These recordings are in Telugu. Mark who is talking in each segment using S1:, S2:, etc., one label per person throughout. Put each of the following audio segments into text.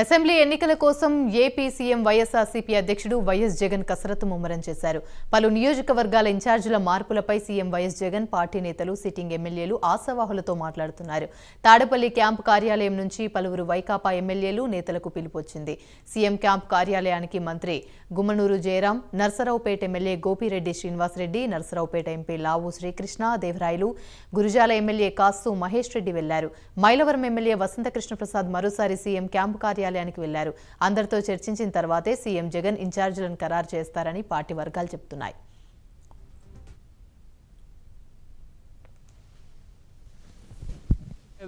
S1: అసెంబ్లీ ఎన్నికల కోసం ఏపీ సీఎం వైఎస్ఆర్సీపీ అధ్యక్షుడు వైఎస్ జగన్ కసరత్తు ముమ్మరం చేశారు. పలు నియోజకవర్గాల ఇన్ఛార్జీల మార్పులపై సీఎం వైఎస్ జగన్ పార్టీ నేతలు, సిట్టింగ్ ఎమ్మెల్యేలు ఆశావాహులతో మాట్లాడుతున్నారు. తాడేపల్లి క్యాంపు కార్యాలయం నుంచి పలువురు వైకాపా ఎమ్మెల్యేలు, నేతలకు పిలుపొచ్చింది. సీఎం క్యాంపు కార్యాలయానికి మంత్రి గుమ్మనూరు జయరాం, నర్సరావుపేట ఎమ్మెల్యే గోపిరెడ్డి శ్రీనివాసరెడ్డి, నర్సరావుపేట ఎంపీ లావు శ్రీకృష్ణ దేవరాయలు, గురుజాల ఎమ్మెల్యే కాసు మహేష్ రెడ్డి వెళ్లారు. మైలవరం ఎమ్మెల్యే వసంతకృష్ణప్రసాద్ మరోసారి సీఎం క్యాంపు కార్యాలయానికి వెళ్లారు. అందరితో చర్చించిన తర్వాతే సీఎం జగన్ ఇన్ఛార్జీలను ఖరారు చేస్తారని పార్టీ వర్గాలు చెబుతున్నాయి.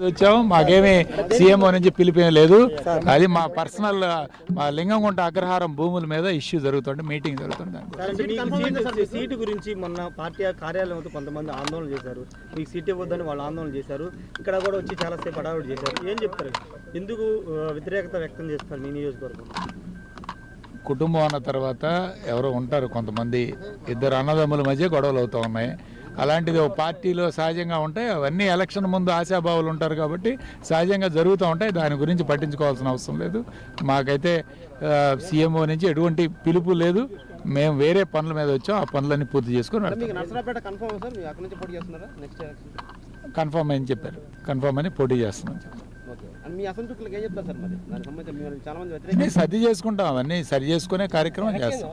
S2: వచ్చాము, మాకేమీ సీఎంఓ నుంచి పిలిపేం లేదు. అది మా పర్సనల్ మా లింగంగుంట అగ్రహారం భూముల మీద ఇష్యూ జరుగుతుంది, మీటింగ్ జరుగుతుంది.
S3: సీటు గురించి మొన్న పార్టీ కార్యాలయంతో కొంతమంది ఆందోళన చేశారు. మీకు సీట్ ఇవ్వద్దని వాళ్ళు ఆందోళన చేశారు. ఇక్కడ కూడా వచ్చి చాలాసేపు హడావుడి చేశారు. ఏం చెప్తారు? ఎందుకు వ్యతిరేకత వ్యక్తం చేస్తారు మీ నియోజకవర్గం?
S2: కుటుంబం అన్న తర్వాత ఎవరో ఉంటారు కొంతమంది, ఇద్దరు అన్నదమ్ముల మధ్య గొడవలు అవుతూ ఉన్నాయి. అలాంటిది ఒక పార్టీలో సహజంగా ఉంటాయి. అవన్నీ ఎలక్షన్ ముందు ఆశాభావులు ఉంటారు కాబట్టి సహజంగా జరుగుతూ ఉంటాయి. దాని గురించి పట్టించుకోవాల్సిన అవసరం లేదు. మాకైతే సీఎంఓ నుంచి ఎటువంటి పిలుపు లేదు. మేము వేరే పనుల మీద వచ్చాం, ఆ పనులన్నీ పూర్తి చేసుకుని కన్ఫర్మ్ అని చెప్పారు. కన్ఫర్మ్ అని పోటీ చేస్తున్నాం. సర్ది చేసుకుంటాం, అవన్నీ సరి చేసుకునే కార్యక్రమం చేస్తాం.